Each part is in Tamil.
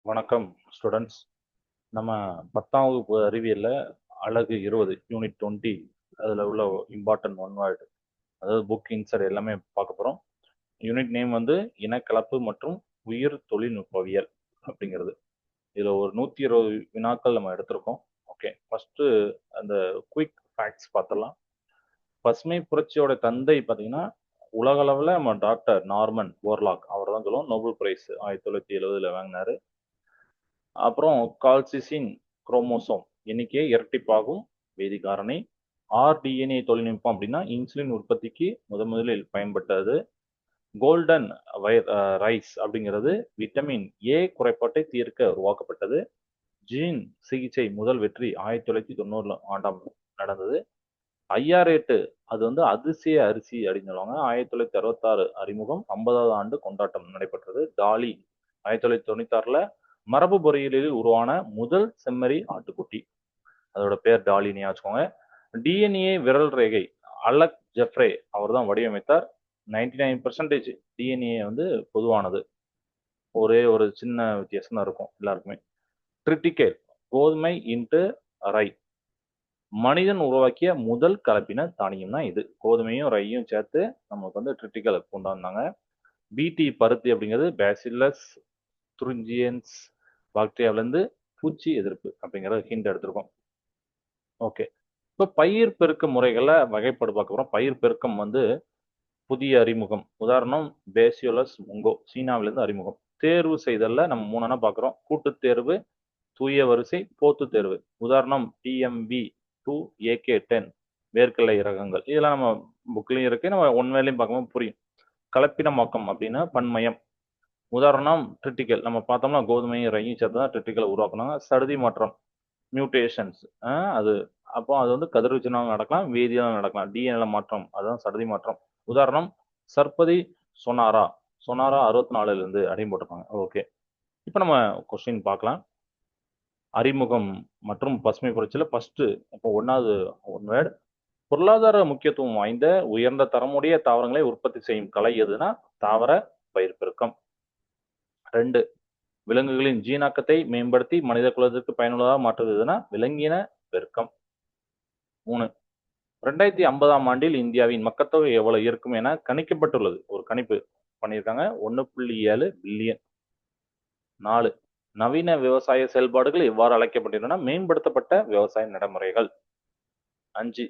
வணக்கம் ஸ்டூடெண்ட்ஸ். நம்ம 10ஆம் வகுப்பு அறிவியல்ல அலகு 20 யூனிட் 20 அதில் உள்ள இம்பார்ட்டன்ட் ஒன் வேர்டு, அதாவது புக் இன்சர்ட் எல்லாமே பார்க்க போகிறோம். யூனிட் நேம் வந்து இனக்கலப்பு மற்றும் உயிர் தொழில்நுட்பவியல் அப்படிங்கிறது. இதில் ஒரு 120 வினாக்கள் நம்ம எடுத்திருக்கோம். ஓகே, ஃபஸ்ட்டு அந்த குயிக் ஃபேக்ட்ஸ் பார்த்துடலாம். பசுமை புரட்சியோட தந்தை பார்த்தீங்கன்னா உலகளவில் நம்ம டாக்டர் நார்மன் போர்லாக் அவர் தான் சொல்லுவோம். நோபல் பிரைஸ் 1970 வாங்கினாரு. அப்புறம் கால்சிசின் குரோமோசோம் எண்ணிக்கை இரட்டிப்பாகும் வேதிகாரணி. ஆர்டிஎன்ஏ தொழில்நுட்பம் அப்படின்னா இன்சுலின் உற்பத்திக்கு முதலில் பயன்பட்டது. கோல்டன் ரைஸ் அப்படிங்கிறது விட்டமின் ஏ குறைபாட்டை தீர்க்க உருவாக்கப்பட்டது. ஜீன் சிகிச்சை முதல் வெற்றி 1990 ஆண்டாம் நடந்தது. ஐஆர்8 அது வந்து அதிசய அரிசி அப்படின்னு சொல்லுவாங்க. 1966 அறிமுகம், 50வது ஆண்டு கொண்டாட்டம் நடைபெற்றது. டாலி 1996ல மரபு பொறியியலில் உருவான முதல் செம்மறி ஆட்டுக்குட்டி, அதோட பேர் டாலினியா வச்சுக்கோங்க. டிஎன்ஏ விரல் ரேகை அலக் ஜெஃப்ரே அவர் தான் வடிவமைத்தார். 99% டிஎன்ஏ வந்து பொதுவானது, ஒரே ஒரு சின்ன வித்தியாசம் தான் இருக்கும் எல்லாருக்குமே. ட்ரிட்டிகேல் கோதுமை இன்ட்டு ரை, மனிதன் உருவாக்கிய முதல் கலப்பின தானியம் தான் இது. கோதுமையும் ரையும் சேர்த்து நமக்கு வந்து ட்ரிட்டிகல் கொண்டு வந்தாங்க. பிடி பருத்தி அப்படிங்கிறது பேசிலஸ் துரிஞ்சியன்ஸ் பாக்டீரியாவிலேருந்து பூச்சி எதிர்ப்பு அப்படிங்கிற ஹிண்ட் எடுத்திருக்கோம். ஓகே, இப்போ பயிர் பெருக்க முறைகளை வகைப்பாடு பார்க்க போகிறோம். பயிர் பெருக்கம் வந்து புதிய அறிமுகம், உதாரணம் பேசியோலஸ் முங்கோ, சீனாவிலேருந்து அறிமுகம். தேர்வு செய்தல்ல நம்ம மூணுனா பார்க்குறோம். கூட்டுத் தேர்வு, தூய வரிசை, போத்து தேர்வு. உதாரணம் டிஎம்பி 2AK10 வேர்க்கடலை ரகங்கள். இதெல்லாம் நம்ம புக்லையும் இருக்கு, நம்ம ஒன்வேலையும் பார்க்கும்போது புரியும். கலப்பினமாக்கம் அப்படின்னா பன்மயம். உதாரணம் ட்ரிட்டிக்கல், நம்ம பார்த்தோம்னா கோதுமையும் ரையும் சேர்த்து தான் ட்ரிட்டிக்கலை உருவாக்குனாங்க. சடுதி மாற்றம் மியூட்டேஷன்ஸ், அது அப்போ அது வந்து கதிர்வீச்சினாலும் நடக்கலாம், வேதியாலும் நடக்கலாம். டிஎன்ஏல மாற்றம், அதுதான் சடுதி மாற்றம். உதாரணம் சர்பதி சொனாரா, சொனாரா 64லேருந்து அடையும் போட்டிருப்பாங்க. ஓகே, இப்போ நம்ம கொஸ்டின் பார்க்கலாம். அறிமுகம் மற்றும் பசுமை புரட்சியில் ஃபர்ஸ்ட் இப்போ ஒன்றாவது ஒன் வேர்டு, பொருளாதார முக்கியத்துவம் வாய்ந்த உயர்ந்த தரமுடைய தாவரங்களை உற்பத்தி செய்யும் கலை எதுனா தாவர பயிர் பெருக்கம். 2, விலங்குகளின் ஜீனாக்கத்தை மேம்படுத்தி மனித குலத்திற்கு பயனுள்ளதாக மாற்றுவதுனா விலங்கின பெருக்கம். 3, 2050ஆம் ஆண்டில் இந்தியாவின் மக்கள்தொகை எவ்வளவு இருக்கும் என கணிக்கப்பட்டுள்ளது. ஒரு கணிப்பு பண்ணியிருக்காங்க, 1.7 பில்லியன். 4, நவீன விவசாய செயல்பாடுகள் எவ்வாறு அழைக்கப்படுகின்றன மேம்படுத்தப்பட்ட விவசாய நடைமுறைகள். 5,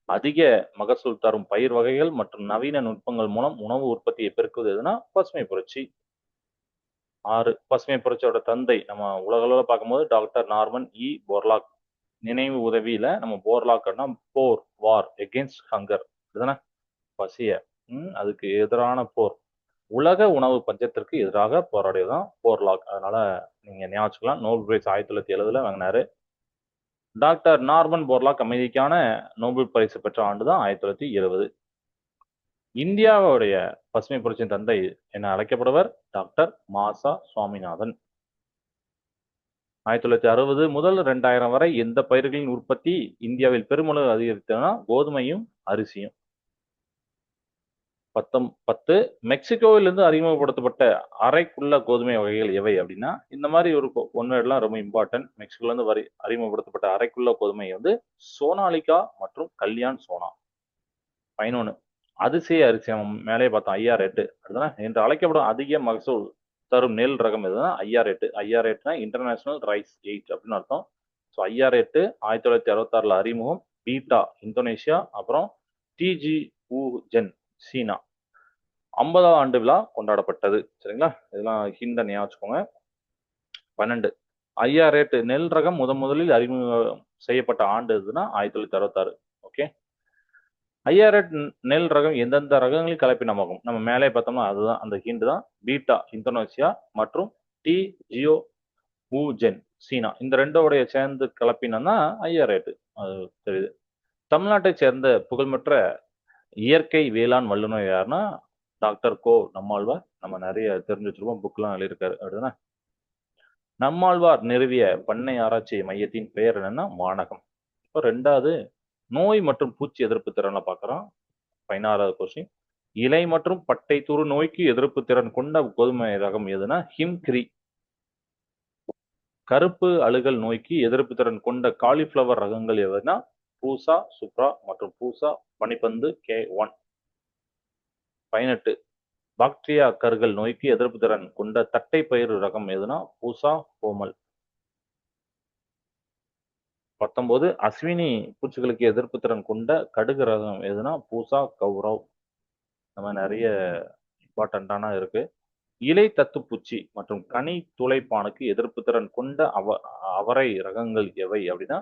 அதிக மகசூல் தரும் பயிர் வகைகள் மற்றும் நவீன நுட்பங்கள் மூலம் உணவு உற்பத்தியை பெருக்குவது எதுனா பசுமை புரட்சி. 6, பசுமை புரட்சியோட தந்தை நம்ம உலகளவில் பார்க்கும்போது டாக்டர் நார்மன் இ போர்லாக். நினைவு உதவியில நம்ம போர்லாக்னா போர், வார் எகென்ஸ்ட் ஹங்கர், இதுதானே பசிய, அதுக்கு எதிரான போர், உலக உணவு பஞ்சத்திற்கு எதிராக போராடியதுதான் போர்லாக். அதனால நீங்க ஞாபகம், நோபல் பிரைஸ் 1970 வாங்கினாரு. டாக்டர் நார்மன் போர்லாக் அமைதிக்கான நோபல் பரிசு பெற்ற ஆண்டு தான் 1970. இந்தியாவுடைய பசுமை புரட்சியின் தந்தை என அழைக்கப்படுவர் டாக்டர் மாசா சுவாமிநாதன். 1960 முதல் 2000 வரை எந்த பயிர்களின் உற்பத்தி இந்தியாவில் பெருமளவு அதிகரித்ததுன்னா கோதுமையும் அரிசியும். 10, மெக்சிகோவிலிருந்து அறிமுகப்படுத்தப்பட்ட அரைக்குள்ள கோதுமை வகைகள் எவை அப்படின்னா, இந்த மாதிரி ஒரு ஒன் வேர்ட்லாம் ரொம்ப இம்பார்ட்டன்ட். மெக்சிகோலேருந்து அறிமுகப்படுத்தப்பட்ட அரைக்குள்ள கோதுமை வந்து சோனாலிகா மற்றும் கல்யாண் சோனா. 11, அதிசய அரிசி, நம்ம மேலே பார்த்தோம் ஐஆர்8 அதுதான் என்று அழைக்கப்படும் அதிக மகசூல் தரும் நெல் ரகம் எதுனா ஐஆர்8. ஐஆர்8னா இன்டர்நேஷனல் ரைஸ் 8 அப்படின்னு அர்த்தம். ஸோ ஐஆர்8 1966 அறிமுகம். பீட்டா இந்தோனேஷியா, அப்புறம் டிஜி ஜென் சீனா. 50வது ஆண்டு விழா கொண்டாடப்பட்டது. சரிங்களா, இதெல்லாம் ஹிண்ட ஞாபகம் வச்சுக்கோங்க. 12, ஐஆர்8 நெல் ரகம் முதலில் அறிமுகம் செய்யப்பட்ட ஆண்டு எதுனா 1966. ஓகே, ஐஆர்8 நெல் ரகம் எந்தெந்த ரகங்களில் கலப்பினமாகும், நம்ம மேலே பார்த்தோம்னா அதுதான் அந்த ஹிண்ட் தான். பீட்டா இந்தோனேஷியா மற்றும் டி ஜியோ ஜென் சீனா, இந்த ரெண்டோடைய சேர்ந்து கலப்பினம் தான் ஐஆர்8. அது தெரியுது. தமிழ்நாட்டை சேர்ந்த புகழ்பெற்ற இயற்கை வேளாண் வல்லுநர் யாருன்னா டாக்டர் கோ நம்மாழ்வார். நம்ம நிறைய தெரிஞ்சு வச்சிருக்கோம், புக்லாம் எழுதியிருக்காரு அப்படின்னா. நம்மாழ்வார் நிறுவிய பண்ணை ஆராய்ச்சி மையத்தின் பெயர் என்னன்னா வானகம். இப்போ 2வது, நோய் மற்றும் பூச்சி எதிர்ப்பு திறனை பார்க்குறோம். 16வது கொஸ்டின், இலை மற்றும் பட்டை தூறு நோய்க்கு எதிர்ப்பு திறன் கொண்ட கோதுமை ரகம் எதுனா ஹிம்கிரி. கருப்பு அழுகல் நோய்க்கு எதிர்ப்பு திறன் கொண்ட காலிஃப்ளவர் ரகங்கள் எதுனா பூசா சுப்ரா மற்றும் பூசா பனிப்பந்து K1. 18. பாக்டீரியா கருகல் நோய்க்கு எதிர்ப்பு திறன் கொண்ட தட்டை பயிறு ரகம் எதுனா பூசா கோமல். 19. அஸ்வினி பூச்சிகளுக்கு எதிர்ப்பு திறன் கொண்ட கடுகு ரகம் எதுனா பூசா கௌரவ். நம்ம நிறைய இம்பார்ட்டண்டான இருக்கு. இலை தத்துப்பூச்சி மற்றும் கனி துளைப்பானுக்கு எதிர்ப்பு திறன் கொண்ட அவரை ரகங்கள் எவை அப்படின்னா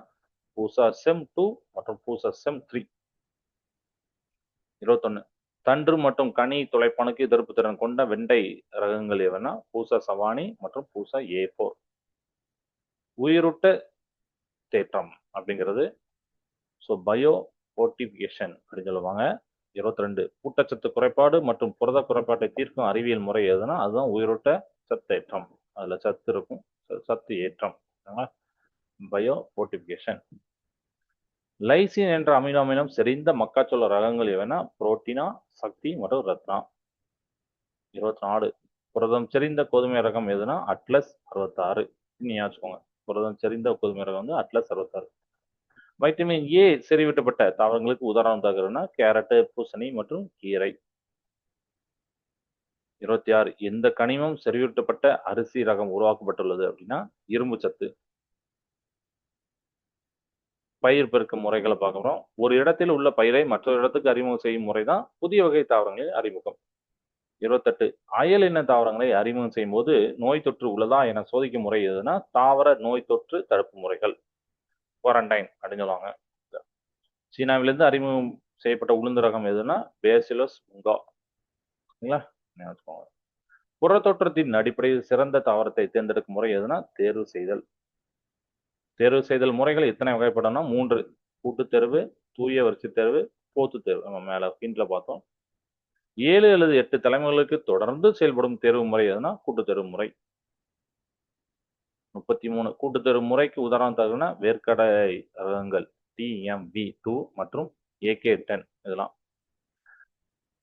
பூசா செம் 2 மற்றும் பூசா செம் 3. 21. தன்று மற்றும் கனி துளைப்பானுக்கு எதிர்ப்பு திறன் கொண்ட வெண்டை ரகங்கள் எவைனா பூசா சவானி மற்றும் பூசா A4. உயிரூட்ட தேற்றம் அப்படிங்கிறது ஸோ பயோ போர்டிஃபிகேஷன் அப்படின்னு சொல்லுவாங்க. 22. ஊட்டச்சத்து குறைபாடு மற்றும் புரத குறைபாட்டை தீர்க்கும் அறிவியல் முறை எதுனா அதுதான் உயிரோட்ட சத்தேற்றம். அதுல சத்து இருக்கும், சத்து ஏற்றம். பயோ போர்டிஃபிகேஷன். லைசின் என்ற அமினோ அமிலம் செறிந்த மக்காச்சோள ரகங்கள் எவைனா புரோட்டீனா, சக்தி மற்றும் ரத்னா. 24. புரதம் செறிந்த கோதுமை ரகம் எதுனா அட்லஸ் 66. ஞாபகம், புரதம் செறிந்த கோதுமை ரகம் வந்து அட்லஸ் 66. வைட்டமின் ஏ செறிவூட்டப்பட்ட தாவரங்களுக்கு உதாரணம் தருகிறதுனா கேரட்டு, பூசணி மற்றும் கீரை. 26. எந்த கனிமம் செறிவூட்டப்பட்ட அரிசி ரகம் உருவாக்கப்பட்டுள்ளது அப்படின்னா இரும்பு சத்து. பயிர் பெருக்கும் முறைகளை பார்க்கிறோம். ஒரு இடத்தில் உள்ள பயிரை மற்றொரு இடத்துக்கு அறிமுகம் செய்யும் முறைதான் புதிய வகை தாவரங்களின் அறிமுகம். 28. அயல் இன தாவரங்களை அறிமுகம் செய்யும் போது நோய் தொற்று உள்ளதா என சோதிக்கும் முறை எதுனா தாவர நோய் தொற்று தடுப்பு முறைகள், குவாரண்டைன் அப்படின்னு சொல்லுவாங்க. சீனாவிலிருந்து அறிமுகம் செய்யப்பட்ட உளுந்து ரகம் எதுனா பேசிலஸ் முங்கா. புறத்தோற்றத்தின் அடிப்படையில் சிறந்த தாவரத்தை தேர்ந்தெடுக்கும் முறை எதுனா தேர்வு செய்தல். தேர்வு செய்தல் முறைகள் எத்தனை வகைப்படம்னா 3. கூட்டுத்தேர்வு, தூய வரிசை தேர்வு, போத்து தேர்வு. நம்ம மேல ஹிண்ட்ல பார்த்தோம். 7 அல்லது 8 தலைமுறைகளுக்கு தொடர்ந்து செயல்படும் தேர்வு முறை எதுனா கூட்டுத்தேர்வு முறை. 33. கூட்டுத்தேர்வு முறைக்கு உதாரணம் தருதுன்னா வேர்க்கடலை ரகங்கள் TMV2 மற்றும் AK10 இதெல்லாம்.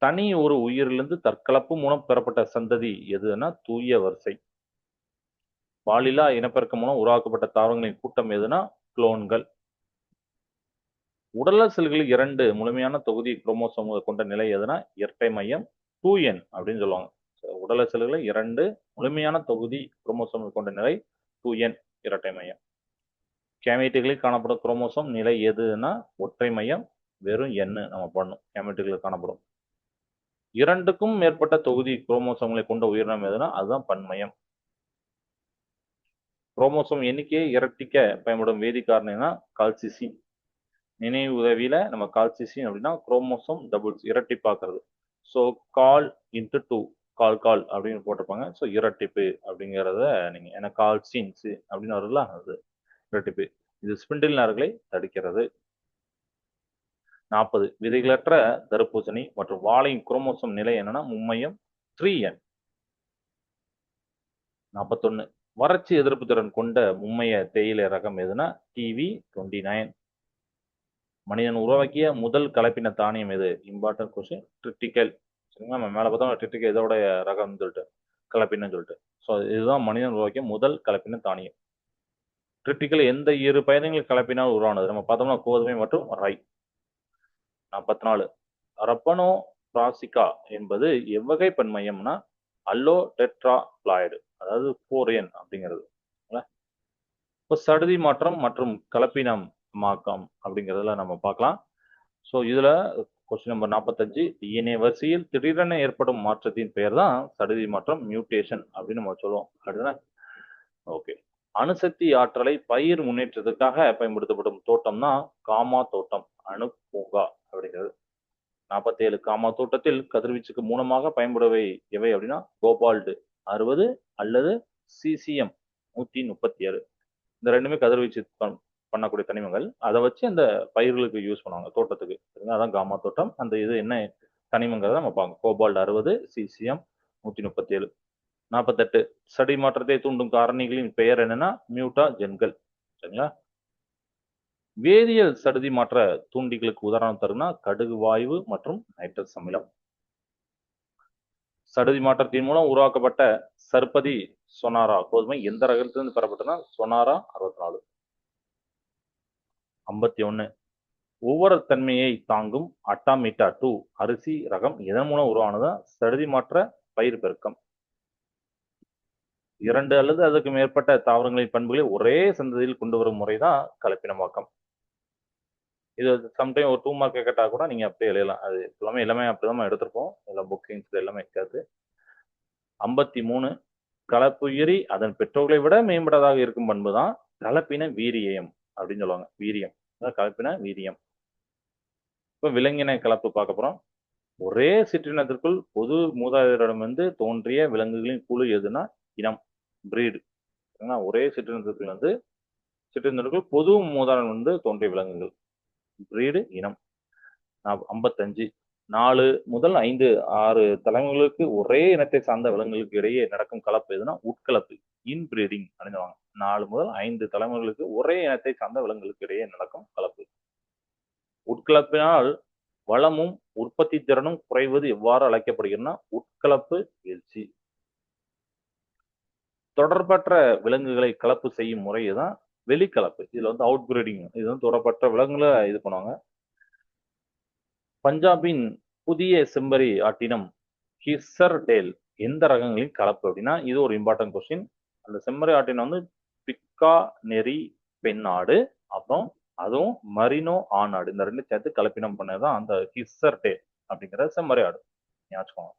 தனி ஒரு உயிரிலிருந்து தற்கலப்பு மூலம் பெறப்பட்ட சந்ததி எதுனா தூய வரிசை. பாலில்லா இனப்பெருக்கம் மூலம் உருவாக்கப்பட்ட தாவரங்களின் கூட்டம் எதுனா குளோன்கள். உடல் செல்களில் 2 முழுமையான தொகுதி குரோமோசோம்கள் கொண்ட நிலை எதுனா இரட்டை மையம் 2N அப்படின்னு சொல்லுவாங்க. உடல் செல்களில் 2 முழுமையான தொகுதி குரோமோசோம்கள் கொண்ட நிலை 2N இரட்டை மையம். கேமெட்டுகளில் காணப்படும் குரோமோசோம் நிலை எதுனா ஒற்றை மையம் வெறும் N நம்ம பண்ணணும். கேமெட்டுகளில் காணப்படும் 2க்கும் மேற்பட்ட தொகுதி குரோமோசோம்களை கொண்ட உயிரினம் எதுனா அதுதான் பன்மையம். குரோமோசோம் எண்ணிக்கையை இரட்டிக்க பயன்படும் வேதி காரணினா கால்சிசின். நினைவு உதவியில நம்ம கால்சிசின் அப்படின்னா குரோமோசோம் டபுள்ஸ் இரட்டிப்பாக்குறது. ஸோ கால் இன்ட்டு 2 கால் அப்படின்னு போட்டிருப்பாங்க. ஸோ இரட்டிப்பு அப்படிங்கிறத நீங்க ஏன்னா கால்சின்ஸ் அப்படின்னு வருதுல அது இரட்டிப்பு. இது ஸ்பிண்டில் நார்களை தடுக்கிறது. 40. விதைகளற்ற தர்பூசணி மற்றும் வாழையின் குரோமோசோம் நிலை என்னன்னா மும்மையம் 3N. 41. வறட்சி எதிர்ப்பு திறன் கொண்ட மும்மைய தேயிலை ரகம் எதுனா TV29. மனிதன் உருவாக்கிய முதல் கலப்பின தானியம் எது? Important question. ட்ரிட்டிக்கல். சரிங்களா, நம்ம மேலே பார்த்தோம் ட்ரிட்டிக்கல் இதோட ரகம்னு சொல்லிட்டு கலப்பினன்னு சொல்லிட்டு. ஸோ இதுதான் மனிதன் உருவாக்கிய முதல் கலப்பின தானியம். ட்ரிட்டிக்கல் எந்த இரு பயிர்கள் கலப்பினால் உருவானது? நம்ம பார்த்தோம்னா கோதுமை மற்றும் ரை. 44. ரப்பனோ பிராசிகா என்பது எவ்வகை பன்மையம்னா அல்லோ டெட்ரா பிளாய்டு, அதாவது 4N அப்படிங்கிறது. இப்போ சடுதி மாற்றம் மற்றும் கலப்பினம் மாக்கம் அப்படிங்கிறதுல நம்ம பார்க்கலாம். ஸோ இதுல கொஸ்டின் நம்பர் 45. டிஎன்ஏ வரிசையில் திடீரென ஏற்படும் மாற்றத்தின் பெயர் தான் சடுதி மாற்றம், மியூட்டேஷன் அப்படின்னு நம்ம சொல்லுவோம். அப்படிதானே? ஓகே. அணுசக்தி ஆற்றலை பயிர் முன்னேற்றத்துக்காக பயன்படுத்தப்படும் தோட்டம் தான் காமா தோட்டம், அணு பூங்கா அப்படிங்கிறது. 47. காமா தோட்டத்தில் கதிர்வீச்சுக்கு மூலமாக பயன்படுவை எவை அப்படின்னா கோபால்டு 60 அல்லது CCM 137. இந்த ரெண்டுமே கதிர்வீச்சு பண்ணக்கூடிய தனிமங்கள். அதை வச்சு அந்த பயிர்களுக்கு யூஸ் பண்ணுவாங்க தோட்டத்துக்கு. அதான் காமா தோட்டம். அந்த இது என்ன தனிமங்கிறத நம்ம பார்க்கணும். Cobalt 60, CCM 137. 48. சடி மாற்றத்தை தூண்டும் காரணிகளின் பெயர் என்னன்னா மியூட்டாஜென்கள். சரிங்களா? வேதியியல் சடுதி மாற்ற தூண்டிகளுக்கு உதாரணம் தரும்னா கடுகு வாயு மற்றும் நைட்ரஸ் அமிலம். சடுதி மாற்றத்தின் மூலம் உருவாக்கப்பட்ட சர்பதி சொனாரா கோதுமை எந்த ரகத்திலிருந்து பெறப்பட்டதுன்னா சொனாரா 64. 51 ஒவ்வொரு தன்மையை தாங்கும் அட்டாமிட்டா 2 அரிசி ரகம் இதன் மூலம் உருவானதா சடுதி மாற்ற பயிர் பெருக்கம். 2 அல்லது அதற்கு மேற்பட்ட தாவரங்களின் பண்புகளை ஒரே சந்ததியில் கொண்டு வரும் முறைதான் கலப்பினமாக்கம். இது சம்டைம் ஒரு 2 மார்க் கேட்டா கூட நீங்க அப்படியே எழுதலாம். அது எல்லாமே அப்படிதான் எடுத்திருப்போம். எல்லாம் புக்கிங்ஸ் எல்லாமே இருக்காது. 53 கலப்புயிரி அதன் பெற்றோர்களை விட மேம்பட்டதாக இருக்கும் பண்பு தான் கலப்பின வீரியம் அப்படின்னு சொல்லுவாங்க. வீரியம் கலப்பின வீரியம். இப்ப விலங்கின கலப்பு பார்க்க போறோம். ஒரே சிற்றினத்திற்குள் பொது மூதாதையரிடமிருந்து தோன்றிய விலங்குகளின் குழு எதுனா இனம், பிரீடு. ஒரே சிற்றினத்திற்குள் பொது மூதாதையர் வந்து தோன்றிய விலங்குகள், பிரீடு, இனம். 55 4 முதல் 5 6 தலைமுறைகளுக்கு ஒரே இனத்தை சார்ந்த விலங்குகளுக்கு இடையே நடக்கும் கலப்பு எதுனா உட்கலப்பு, இன்பிரீடிங் அப்படின்னுவாங்க. 4 முதல் 5 தலைமுறைகளுக்கு ஒரே இனத்தை சார்ந்த விலங்குகளுக்கு இடையே நடக்கும் கலப்பு. உட்கலப்பினால் வளமும் உற்பத்தி திறனும் குறைவது எவ்வாறு அழைக்கப்படுகிறதுனா உட்கலப்பு வீழ்ச்சி. தொடர்பற்ற விலங்குகளை கலப்பு செய்யும் முறை தான் வெளிக்கலப்பு. இதுல வந்து அவுட் பிரீடிங். இது வந்து தொடர்பற்ற விலங்குகளை இது பண்ணுவாங்க. பஞ்சாபின் புதிய செம்மறி ஆட்டினம் ஹிஸ்ஸர்டேல் எந்த ரகங்களின் கலப்பு அப்படின்னா இது ஒரு இம்பார்ட்டன்ட் கொஸ்டின். அந்த செம்மறி ஆட்டினம் வந்து பிக்கா நெறி பெண் ஆடு, அப்புறம் அதுவும் மரினோ ஆண் ஆடு, இந்த ரெண்டு சேர்த்து கலப்பினம் பண்ணதான் அந்த ஹிஸ்ஸர்டேல் அப்படிங்கிற செம்மறி ஆடு. ஞாபகம்.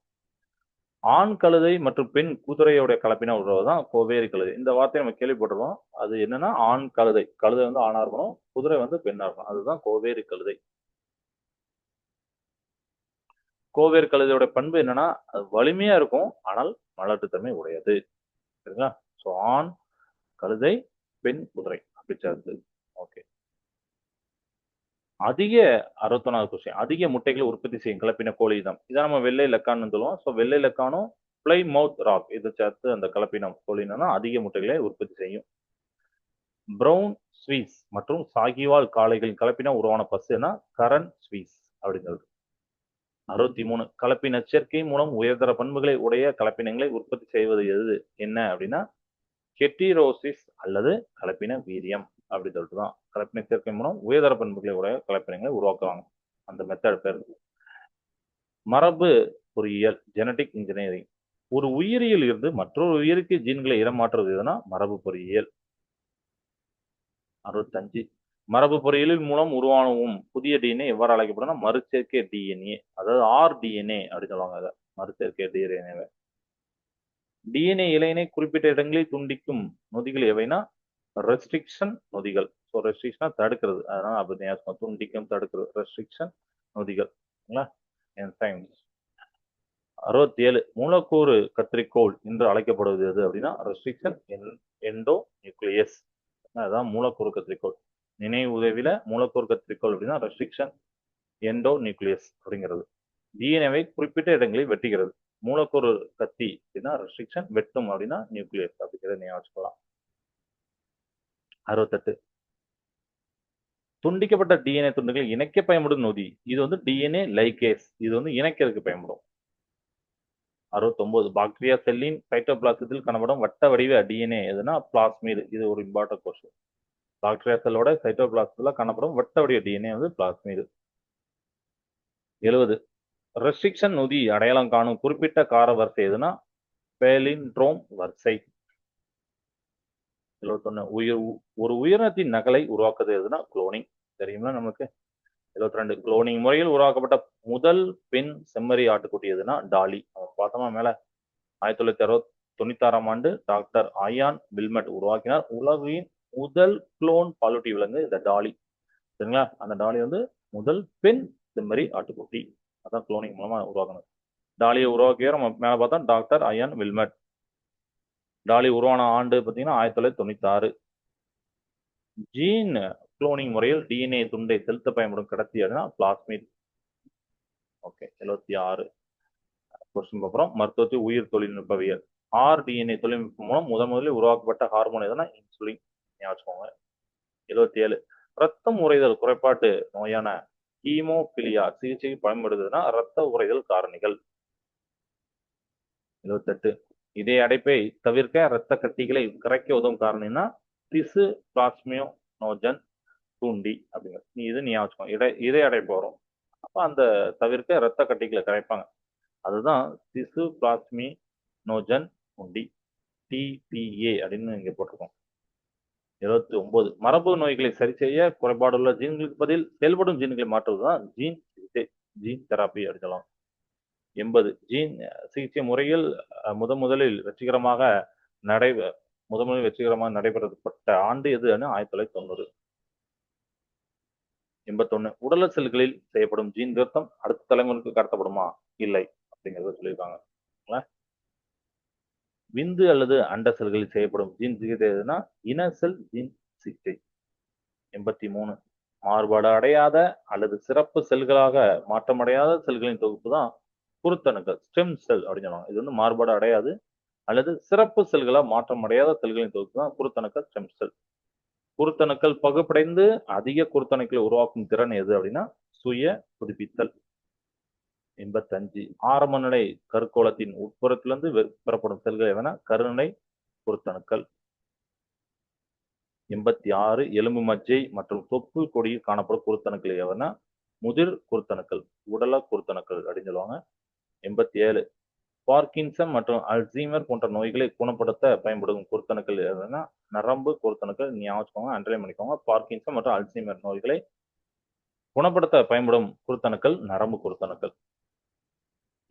ஆண் கழுதை மற்றும் பெண் குதிரையோட கலப்பினம் உருவதுதான் கோவேரி கழுதை. இந்த வார்த்தையை நம்ம கேள்விப்பட்டிருக்கோம். அது என்னன்னா ஆண் கழுதை. கழுதை வந்து ஆணா இருக்கணும், குதிரை வந்து பெண்ணா இருக்கணும். அதுதான் கோவேரி கழுதை. கோவேறு கழுதையோட பண்பு என்னன்னா அது வலிமையா இருக்கும், ஆனால் மலட்டுத்தன்மை உடையது. சரிங்களா? ஸோ ஆண் கழுதை, பெண் குதிரை அப்படி சேர்ந்து. ஓகே. அதிக 61வது கொஸ்டின். அதிக முட்டைகளை உற்பத்தி செய்யும் கலப்பின கோழி இனம். இதான் நம்ம வெள்ளை லக்கான்னு சொல்லுவோம். ஸோ வெள்ளை லக்கானும் பிளைமவுத் ராக் இதை சேர்த்து அந்த கலப்பினம் கோழி இனம்னா அதிக முட்டைகளை உற்பத்தி செய்யும். பிரவுன் ஸ்வீஸ் மற்றும் சாகிவால் காளைகளின் கலப்பினம் உருவான பசுனா கரண் ஸ்வீஸ் அப்படிங்கிறது. 63 கலப்பின சேர்க்கை மூலம் உயர்தர பண்புகளை உடைய கலப்பினங்களை உற்பத்தி செய்வது எது என்ன அப்படின்னா ஹெட்டிரோசிஸ் அல்லது கலப்பின வீரியம் அப்படி சொல்லிட்டு தான் கலப்பின சேர்க்கை மூலம் உயர்தர பண்புகளை உடைய கலப்பினங்களை உருவாக்குவாங்க. அந்த மெத்தட் பேர் மரபு பொறியியல், ஜெனடிக் இன்ஜினியரிங். ஒரு உயிரியில் இருந்து மற்றொரு உயிருக்கு ஜீன்களை இடமாற்றுவது எதுனா மரபு பொறியியல். 65 மரபு பொறியியலின் மூலம் உருவானவும் புதிய டிஎன்ஏ எவ்வாறு அழைக்கப்படும்னா மறுசேர்க்கை டிஎன்ஏ, அதாவது ஆர்டிஎன்ஏ அப்படின்னு சொல்லுவாங்க. அதை மறுசேர்க்கை டிஎன்ஏ. டிஎன்ஏ இலையினை குறிப்பிட்ட இடங்களில் துண்டிக்கும் நொதிகள் எவைனா ரெஸ்ட்ரிக்ஷன் நொதிகள். ஸோ ரெஸ்ட்ரிக்ஷனா தடுக்கிறது, அதனால அப்படி துண்டிக்கும் தடுக்கிறது ரெஸ்ட்ரிக்ஷன் நொதிகள். 67 மூலக்கூறு கத்திரிக்கோள் என்று அழைக்கப்படுவது எது அப்படின்னா ரெஸ்ட்ரிக்ஷன் எண்டோ நியூக்ளியஸ். அதான் மூலக்கூறு கத்திரிக்கோள். நினைவு உதவியில மூலக்கூறு கத்திரிக்கோள் அப்படின்னா ரெஸ்ட்ரிக்ஷன் எண்டோ நியூக்ளியஸ் அப்படிங்கிறது. டிஎன்ஏவை குறிப்பிட்ட இடங்களில் வெட்டுகிறது. மூலக்கூறு கத்தி அப்படின்னா ரெஸ்ட்ரிக்ஷன், வெட்டும் அப்படின்னா நியூக்ளியஸ் அப்படிங்கிறத நீங்க வச்சுக்கலாம். 68 துண்டிக்கப்பட்ட டிஎன்ஏ துண்டுகள் இணைக்க பயன்படும் நொதி. இது வந்து டிஎன்ஏ லைகேஸ். இது வந்து இணைக்கிறதுக்கு பயன்படும். 69 பாக்டீரியா செல்லின் சைட்டோபிளாசத்தில் காணப்படும் வட்ட வடிவ டிஎன்ஏ எதுனா பிளாஸ்மீடு. இது ஒரு இம்பார்ட்டன்ட் கொஸ்டின். பாக்டீரியா செல்லோட சைட்டோபிளாசத்துல காணப்படும் வட்ட வடிவ டிஎன்ஏ வந்து பிளாஸ்மீடு. 70 ரெஸ்ட்ரிக்ஷன் நொதி அடையாளம் காணும் குறிப்பிட்ட கார வரிசை எதுனா பேலிண்ட்ரோம் வரிசை. 71 ஒரு உயிரினத்தின் நகலை உருவாக்குவது எதுனா குளோனிங். தெரியுமா நமக்கு? 72 குளோனிங் முறையில் உருவாக்கப்பட்ட முதல் பெண் செம்மறி ஆட்டுக்குட்டி எதுனா டாலி. பார்த்தோமா மேல 1996ஆம் ஆண்டு டாக்டர் அயான் வில்மட் உருவாக்கினார் உலகின் முதல் குளோன் பாலூட்டி விலங்கு இந்த டாலி. சரிங்களா? அந்த டாலி வந்து முதல் பெண் செம்மறி ஆட்டுக்குட்டி. அதான் குளோனிங் மூலமா உருவாக்கணும். டாலியை உருவாக்கிய நம்ம மேல பார்த்தா டாக்டர் அயான் வில்மட். டாலி உருவான ஆண்டு பார்த்தீங்கன்னா 1996. ஜீன் குளோனிங் முறையில் டிஎன்ஏ துண்டை செலுத்த பயன்படும் கடத்தி அப்படின்னா பிளாஸ்மிட். ஓகே. 76 கொஸ்டின் பார்க்குறோம். மருத்துவத்தில் உயிர் தொழில்நுட்பவியல். ஆர்டிஎன்ஏ தொழில்நுட்பம் மூலம் முதலில் உருவாக்கப்பட்ட ஹார்மோன் எதுனா இன்சுலின். ஞாபகம். 77 ரத்தம் உறைதல் குறைபாட்டு நோயான ஹீமோபிலியா சிகிச்சைக்கு பயன்படுதுன்னா ரத்த உறைதல் காரணிகள். 78. இதய அடைப்பை தவிர்க்க இரத்த கட்டிகளை கரைக்க உதவும் காரணம் என்ன? திசு பிளாஸ்மியோனோஜன் தூண்டி அப்படிங்கிறது. இது நீ ஞாபகம் இதய அடைப்பு வரும். அப்ப அந்த தவிர்க்க இரத்த கட்டிகளை கரைப்பாங்க. அதுதான் திசு பிளாஸ்மினோஜன் தூண்டி, டிபிஏ அப்படின்னு இங்க போட்டிருக்கோம். 79. மரபு நோய்களை சரி செய்ய குறைபாடுள்ள ஜீன்களுக்கு பதில் செயல்படும் ஜீன்களை மாற்றுவதுதான் ஜீன் சிகிச்சை, ஜீன் தெராப்பி அப்படின்னு சொல்லலாம். 80. ஜீன் சிகிச்சை முறையில் முதலில் வெற்றிகரமாக நடைபெறப்பட்ட ஆண்டு எதுன்னு 1990. 81. உடல் செல்களில் செய்யப்படும் ஜீன் திருத்தம் அடுத்த தலைமுறைக்கு கடத்தப்படுமா? இல்லை அப்படிங்கறத சொல்லியிருக்காங்க. விந்து அல்லது அண்ட செல்களில் செய்யப்படும் ஜீன் சிகிச்சை எதுனா இன செல் ஜீன் சிகிச்சை. 83. மாறுபாடு அடையாத அல்லது சிறப்பு செல்களாக மாற்றமடையாத செல்களின் தொகுப்பு தான் குருத்தணுக்கள், ஸ்டெம் செல் அப்படின்னு சொல்லுவாங்க. இது வந்து மாறுபாடு அடையாது அல்லது சிறப்பு செல்களாக மாற்றமடையாத செல்களின் தொகுப்பு தான் குருத்தணுக்கள், ஸ்டெம் செல். குருத்தணுக்கள் பகுப்படைந்து அதிக குருத்தணுக்களை உருவாக்கும் திறன் எது அப்படின்னா சுய புதுப்பித்தல். 85. ஆரம்ப நிலை கருக்கோளத்தின் உட்புறத்திலிருந்து பெறப்படும் செல்கள் எதனா கருநிலை குருத்தணுக்கள். 86. எலும்பு மஜ்ஜை மற்றும் தொப்புள் கொடியில் காணப்படும் குருத்தணுக்கள் எவனா முதிர் குருத்தணுக்கள், உடல குருத்தணுக்கள் அப்படின்னு சொல்லுவாங்க. 87. பார்க்கின்சன் மற்றும் அல்சீமர் போன்ற நோய்களை குணப்படுத்த பயன்படும் குருத்தணுக்கள் எதுனா நரம்பு குருத்தணுக்கள். ஞாபகம் அண்டர்லைன் பண்ணிக்கோங்க. பார்க்கின்சன் மற்றும் அல்சீமர் நோய்களை குணப்படுத்த பயன்படும் குருத்தணுக்கள் நரம்பு குருத்தணுக்கள்.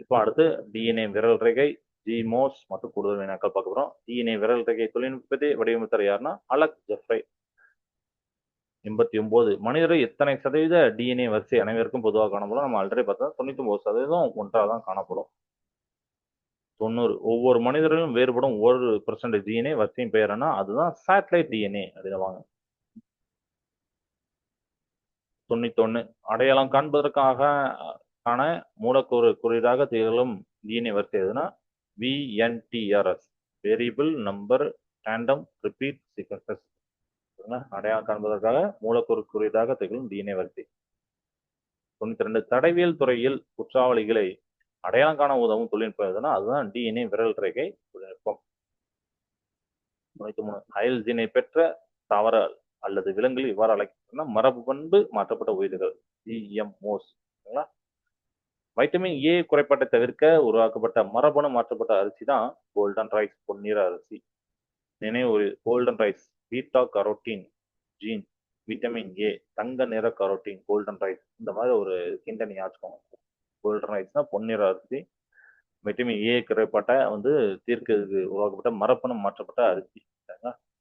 இப்போ அடுத்து டிஎன்ஏ விரல் ரேகை, ஜிமோஸ் மற்றும் கூடுதல் வினாக்கள் பார்க்க போறோம். டிஎன்ஏ விரல் ரேகை தொழில்நுட்பத்தை வடிவமைத்தர் யாருன்னா அலெக் ஜெஃப்ரே. 89. மனிதர்கள் எத்தனை சதவீத டிஎன்ஏ வரிசை அனைவருக்கும் பொதுவாக காணப்படும்? நம்ம ஆல்ரெடி பார்த்தா 99% ஒன்றாக தான் காணப்படும். 90. ஒவ்வொரு மனிதர்களும் வேறுபடும் 1% டிஎன்ஏ வரிசையின் பெயர் என்ன? அதுதான் சேட்டலைட் டிஎன்ஏ அப்படின்வாங்க. 91. அடையாளம் காண்பதற்கான மூலக்கூறு குறியீடாக திகழும் டிஎன்ஏ வரிசை எதுனா VNTRs, variable number tandem repeat sequences. அடையாளம் காண்பதற்காக மூலக்கூறு குறியீடாக திகழும் டிஎன்ஏ வரிசை. 92. தடவியல் துறையில் குற்றவாளிகளை அடையாளம் காண உதவும் தொழில்நுட்பம் எதுனா அதுதான் டிஎன்ஏ விரல் ரேகை தொழில்நுட்பம். 93. அயல் ஜீனை பெற்ற தாவர அல்லது விலங்குகள் இவ்வாறு அழைக்கப்பட்டன மரபு பண்பு மாற்றப்பட்ட உயிர்கள், ஜிஎம்ஓஸ். வைட்டமின் ஏ குறைபாட்டை தவிர்க்க உருவாக்கப்பட்ட மரபணு மாற்றப்பட்ட அரிசி தான் கோல்டன் ரைஸ், பொன்னிற அரிசி. நினைவு, golden rice beta carotene gene, vitamin A தங்க நிற கரோட்டின், கோல்டன் ரைஸ். இந்த மாதிரி ஒரு கிண்டனி ஆச்சுக்கோங்க. கோல்டன் ரைஸ்னா பொன்னிற அரிசி. விட்டமின் ஏ குறைபாட்டை வந்து தீர்க்கிறதுக்கு உருவாக்கப்பட்ட மரபணு மாற்றப்பட்ட அரிசி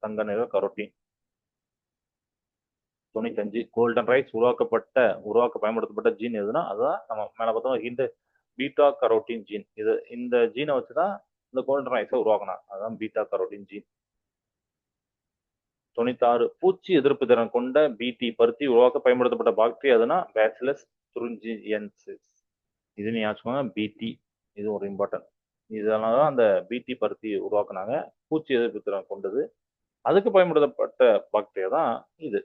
தங்க நிற கரோட்டின். 95. கோல்டன் ரைஸ் உருவாக்க பயன்படுத்தப்பட்ட ஜீன் எதுனா அதுதான் நம்ம மேல பார்த்தோம் இந்த பீட்டா கரோட்டின் ஜீன். இந்த ஜீனை வச்சுதான் இந்த கோல்டன் ரைஸை உருவாக்கினாங்க. அதுதான் பீட்டா கரோட்டின் ஜீன். 96. பூச்சி எதிர்ப்பு திறன் கொண்ட பிடி பருத்தி உருவாக்க பயன்படுத்தப்பட்ட பாக்டீரியா எதுனா பேசிலஸ் துரிஞ்சியன்சிஸ். இது நீ ஆச்சுக்கோங்க. பிடி இது ஒரு இம்பார்ட்டன்ட். இதனாலதான் அந்த பிடி பருத்தி உருவாக்குனாங்க, பூச்சி எதிர்ப்பு திறன் கொண்டது. அதுக்கு பயன்படுத்தப்பட்ட பாக்டீரியா தான் இது.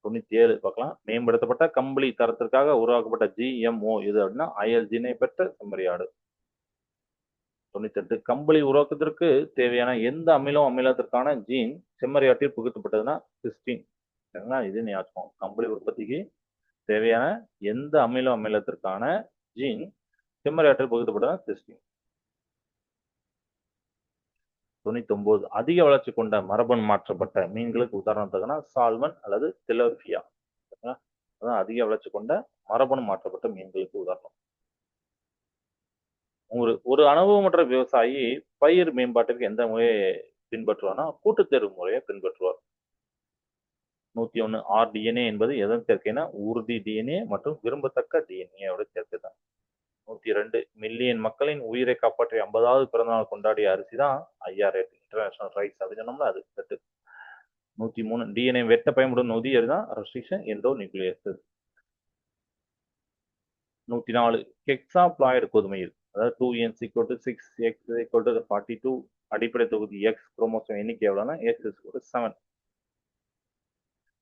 97 பார்க்கலாம். மேம்படுத்தப்பட்ட கம்பளி தரத்திற்காக உருவாக்கப்பட்ட ஜிஎம்ஓ எது அப்படின்னா அயல் ஜீனை பெற்ற செம்மறியாடு. 98. கம்பளி உருவாக்கத்திற்கு தேவையான எந்த அமிலத்திற்கான ஜீன் செம்மறியாட்டில் புகுத்தப்பட்டதுன்னா சிஸ்டின். இது ஞாபகம். கம்பளி உற்பத்திக்கு தேவையான எந்த அமிலத்திற்கான ஜீன் செம்மறியாட்டில் புகுத்தப்பட்டதுன்னா சிஸ்டின். 99. அதிக வளர்ச்சி கொண்ட மரபணு மாற்றப்பட்ட மீன்களுக்கு உதாரணத்துக்குன்னா சால்மன் அல்லது திலோபியா. அதான் அதிக வளர்ச்சி கொண்ட மரபணு மாற்றப்பட்ட மீன்களுக்கு உதாரணம். ஒரு அனுபவமற்ற விவசாயி பயிர் மேம்பாட்டிற்கு எந்த முறையை பின்பற்றுவார்னா கூட்டுத்தேர்வு முறையை பின்பற்றுவார். 101. RDNA என்பது எதன் சேர்க்கைனா உறுதி டிஎன்ஏ மற்றும் விரும்பத்தக்க டிஎன்ஏயோட சேர்க்கை தான். 102. மில்லியன் மக்களின் உயிரை காப்பாற்றிய 50வது பிறந்தநாள் கொண்டாடிய அரிசி தான் IRS, இன்டர்நேஷனல் ரைஸ் அப்படின்னு சொன்னோம்ல அது செட்டு. 103. டிஎன்ஏ வெட்ட பயன்படும் நொதி அதுதான் ரெஸ்ட்ரிக்ஷன் எண்டோ நியூக்ளியஸ். 104. ஹெக்ஸாப்ளாய்டு கோதுமையில் அதாவது 2N = 6, X = 42, அடிப்படை தொகுதி X குரோமோசோம் எண்ணிக்கை எவ்வளவுனா X = 7.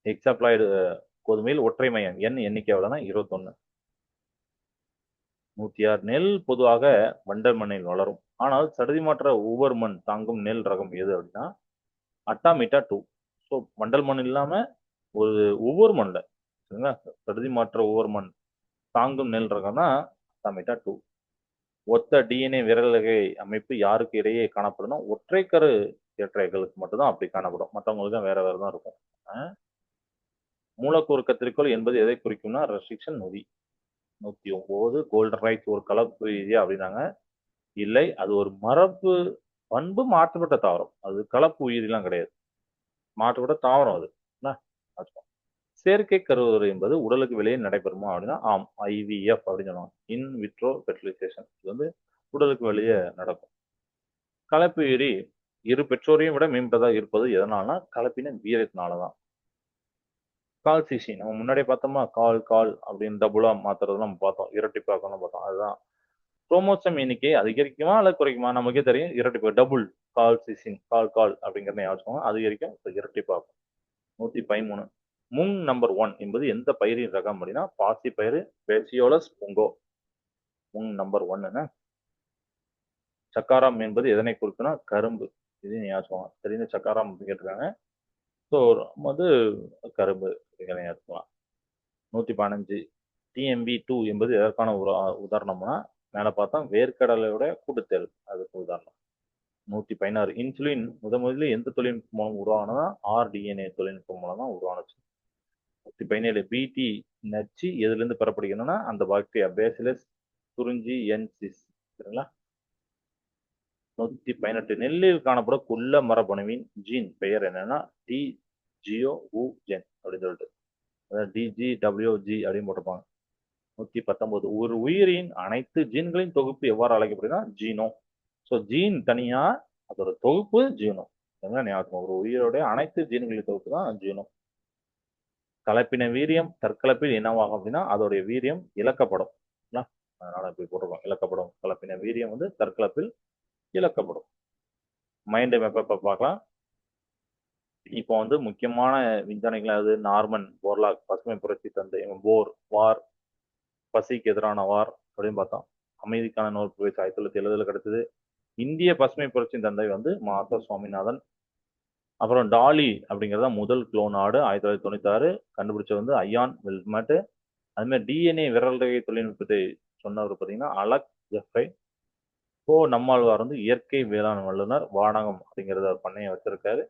ஹெக்ஸாப்ளாய்டு கோதுமையில் ஒற்றை மையம் N எண்ணிக்கை எவ்வளவுனா 21. 106. நெல் பொதுவாக வண்டல் மண்ணில் வளரும். ஆனால் சடுதிமாற்ற உவர் மண் தாங்கும் நெல் ரகம் எது அப்படின்னா அட்டாமிட்டா 2. ஸோ வண்டல் மண் இல்லாம ஒரு ஒவ்வொரு மண்ணில் சரிங்களா சடுதி மாற்ற ஒவ்வொரு மண் தாங்கும் நெல் ரகம்னா அட்டாமிட்டா 2. ஒத்த டிஎன்ஏ விரல்வகை அமைப்பு யாருக்கு இடையே காணப்படும்னா ஒற்றைக்கரு ஏற்றைகளுக்கு மட்டும்தான் அப்படி காணப்படும். மற்றவங்களுக்கு தான் வேற வேற தான் இருக்கும். மூலக்கூறு கத்திரிக்கோள் என்பது எதை குறிக்கும்னா ரெஸ்ட்ரிக்ஷன் நொதி. 109. கோல்டன் ரைட்ஸ் ஒரு கலப்பு ரீதியா அப்படின்னாங்க. இல்லை, அது ஒரு மரபு பண்பு மாற்றப்பட்ட தாவரம். அது கலப்பு உயிரிலாம் கிடையாது. மாற்றப்பட்ட தாவரம் அது. செயற்கை கருவுறு என்பது உடலுக்கு வெளியே நடைபெறுமா அப்படின்னா ஆம், ஐவிஎஃப் அப்படின்னு சொல்லுவாங்க. In vitro fertilization. இது வந்து உடலுக்கு வெளியே நடக்கும். கலப்பு உயிரி இரு பெற்றோரையும் விட மேம்பட்டதாக இருப்பது எதனால்னா கலப்பின வீரத்தினாலதான். கால் சிசி நம்ம முன்னாடியே பார்த்தோமா, கால் கால் அப்படின்னு டபுளா மாத்துறதுலாம் நம்ம பார்த்தோம், இரட்டிப்பாக்கணும் பார்த்தோம். அதுதான் குரோமோசோம் எண்ணிக்கை அதிகரிக்குமா அல்லது குறைக்குமா? நமக்கே தெரியும், இரட்டிப்பு டபுள். கால் சிசின் கால் கால் அப்படிங்கிறத யோசிச்சோம், அதிகரிக்கும், இரட்டிப்பாகும். 113. முங் நம்பர் 1 என்பது எந்த பயிரின் ரகம் அப்படின்னா பாசி பயிறு பேசியோலஸ் பொங்கோ. முங் நம்பர் 1. சக்காராம் என்பது எதனை குறிக்குன்னா கரும்பு. இது ஞாபகம் தெரிந்த சக்காராம் கேட்டிருக்காங்க. ஸோ வந்து கரும்பு ஞாபகம். 115. டிஎம்பி 2 என்பது எதற்கான ஒரு உதாரணம்னா மேலே பார்த்தா வேர்க்கடலையோட கூட்டுத்தேல் அதுக்கு உதாரணம். 116. இன்சுலின் முதலில் எந்த தொழில்நுட்பம் மூலம் உருவானதா ஆர்டிஎன்ஏ தொழில்நுட்பம் மூலம் தான் உருவானுச்சு. 117. பிடி நச்சு எதுலேருந்து பெறப்படுகிறதுனா அந்த பாக்டீரியா பேசிலஸ் துறிஞ்சி என்சிஸ் சரிங்களா. 118. நெல்லில் காணப்படும் குள்ள மரபணுவின் ஜீன் பெயர் என்னன்னா டி ஜியோ உ ஜென் அப்படின்னு சொல்லிட்டு அதாவது டிஜிடபிள்யூஜி அப்படின்னு போட்டிருப்பாங்க. 119. ஒரு உயிரின் அனைத்து ஜீன்களின் தொகுப்பு எவ்வாறு அழைக்கப்படுதுன்னா ஜீனோ. ஸோ ஜீன் தனியா அதோட தொகுப்பு ஜீனோ. ஞாபகம் ஒரு உயிரோடைய அனைத்து ஜீன்களின் தொகுப்பு தான் ஜீனோ. கலப்பின வீரியம் தற்கலப்பில் என்னவாகும் அப்படின்னா அதோடைய வீரியம் இழக்கப்படும். அதனால இப்படி போட்டிருக்கோம், இழக்கப்படும். கலப்பின வீரியம் வந்து தற்கலப்பில் இழக்கப்படும். மைண்ட் மேப்பை பார்க்கலாம். இப்போ வந்து முக்கியமான விஞ்ஞானிகள் அது நார்மன் போர்லாக் பசுமை புரட்சி தந்தை, போர் வார் பசிக்கு எதிரான வார் அப்படின்னு பார்த்தோம். அமைதிக்கான நோபல் பரிசு 1970 கிடைச்சது. இந்திய பசுமை புரட்சியின் தந்தை வந்து மாதா சுவாமிநாதன். அப்புறம் டாலி அப்படிங்கிறத முதல் குளோன் ஆடு 1996 கண்டுபிடிச்சது வந்து ஐயான் வில்மட். அது மாதிரி டிஎன்ஏ விரல்ரகை தொழில்நுட்பத்தை சொன்னவர் பார்த்தீங்கன்னா அலக் ஜெஃப்ரை. இப்போ நம்மாழ்வார் வந்து இயற்கை வேளாண் வல்லுநர் வானகம் அப்படிங்கிறத பண்ணைய வச்சிருக்காரு.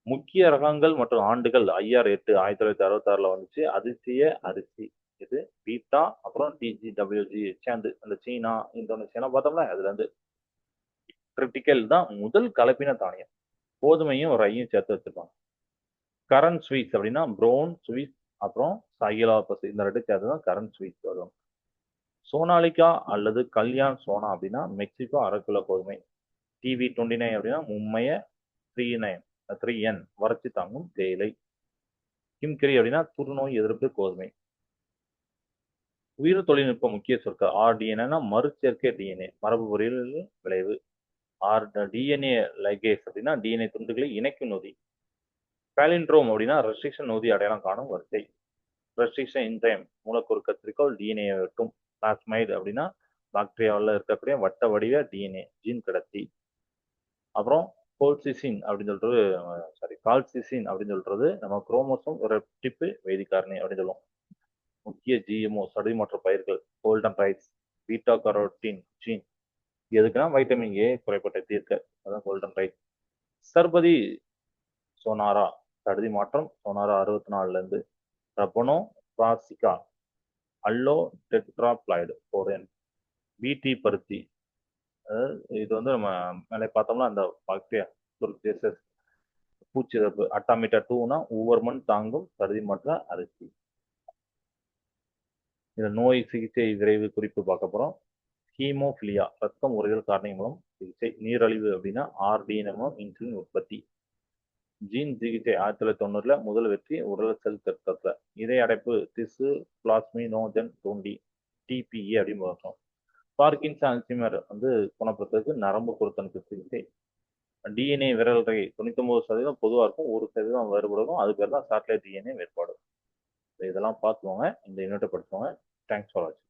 முக்கிய ரகங்கள் மற்றும் ஆண்டுகள் IR8 1966 வந்துச்சு. அதிசய அரிசி இது பீட்டா அப்புறம் டிஜிடபிள்யூஜி சேர்ந்து அந்த சீனா இந்தோனேஷியா பார்த்தோம்ல அதுல இருந்து கிரிட்டிக்கல் தான் முதல் கலப்பின தானியம். கோதுமையும் ரையும் சேர்த்து வச்சிருப்பாங்க. கரண்ட் ஸ்வீட்ஸ் அப்படின்னா ப்ரௌன் ஸ்வீட் அப்புறம் சகிலா பசு இந்த ரெண்டு சேர்த்து தான் கரண்ட் ஸ்வீட்ஸ் வரும். சோனாலிகா அல்லது கல்யாண் சோனா அப்படின்னா மெக்சிகோ 1/2 கிலோ கோதுமை. TV29 அப்படின்னா மும்மைய 3N வறட்சி தாங்கும் தேயிலை. கிம்கிரி அப்படின்னா துருநோய் எதிர்ப்பு கோதுமை. உயிர் தொழில்நுட்ப முக்கிய சொற்கள் ஆர்டிஎன்ஏ மறுசேர்க்கை டிஎன்ஏ மரபு பொறியியல் விளைவு. டிஎன்ஏ லைகேஸ் அப்படின்னா டிஎன்ஏ துண்டுகளை இணைக்கும் நொதி. பாலிண்ட்ரோம் அப்படின்னா ரெஸ்ட்ரிக்ஷன் நொதி அடையாளம் காணும் வரிசை. ரெஸ்ட்ரிக்ஷன் என்சைம் மூலக்கூறு கத்திரிக்கோள் டிஎன்ஏ வெட்டும். பிளாஸ்மைடு அப்படின்னா பாக்டீரியாவில் இருக்கக்கூடிய வட்ட வடிவ டிஎன்ஏ ஜீன் கடத்தி. அப்புறம் கோல்சிசின் அப்படின்னு சொல்றது கால்சிசின் அப்படின்னு சொல்றது நம்ம குரோமோசோம் ரெப்டிப்பு வேதிக்காரணி அப்படின்னு சொல்லுவோம். முக்கிய ஜிஎம்ஓ சடுதிமாற்ற பயிர்கள் golden rice beta carotene gene எதுக்குன்னா வைட்டமின் ஏ குறைபாட்டை தீர்க்க அதான் கோல்டன் ரைஸ். சர்பதி சோனாரா சடுதி மாற்றம் சோனாரா 64 இருந்து ரப்பனோ பிராசிகா அல்லோ டெட்ராப்ளாய்டு போரேன். பிடி பருத்தி இது வந்து நம்ம மேலே பார்த்தோம்னா அந்த பாக்டீரியா பூச்சி இறப்பு அட்டாமிட்டா 2னா ஒவ்வொரு மண் தாங்கும் சடுதி மாற்ற அரிசி. இந்த நோய் சிகிச்சை விரைவு குறிப்பு பார்க்க போறோம். ஹீமோஃபிலியா ரத்தம் உறைதல் காரணி மூலம் சிகிச்சை. நீரழிவு அப்படின்னா ஆர்டிஎன்எம் இன்சுலின் உற்பத்தி. ஜீன் சிகிச்சை 1990 முதல் வெற்றி உடல் செல் திருத்தத்துல. இதய அடைப்பு திசு பிளாஸ்மினோஜன் தூண்டி டிபிஏ அப்படின்னு பார்த்தோம். பார்க்கின்சன் அல்சைமர் வந்து குணப்படுத்துறதுக்கு நரம்பு பொருத்தனுக்கு சிகிச்சை. டிஎன்ஏ விரல் ரகை 99% பொதுவாக இருக்கும், 1% வேறுபடும். அது பேர் தான் சேட்டலைட் டிஎன்ஏ வேறுபாடு. இதெல்லாம் பார்த்துக்கோங்க, இந்த யூனிட்டை படிச்சுக்கோங்க. தேங்க்ஸ் ஃபார் வாட்சிங்.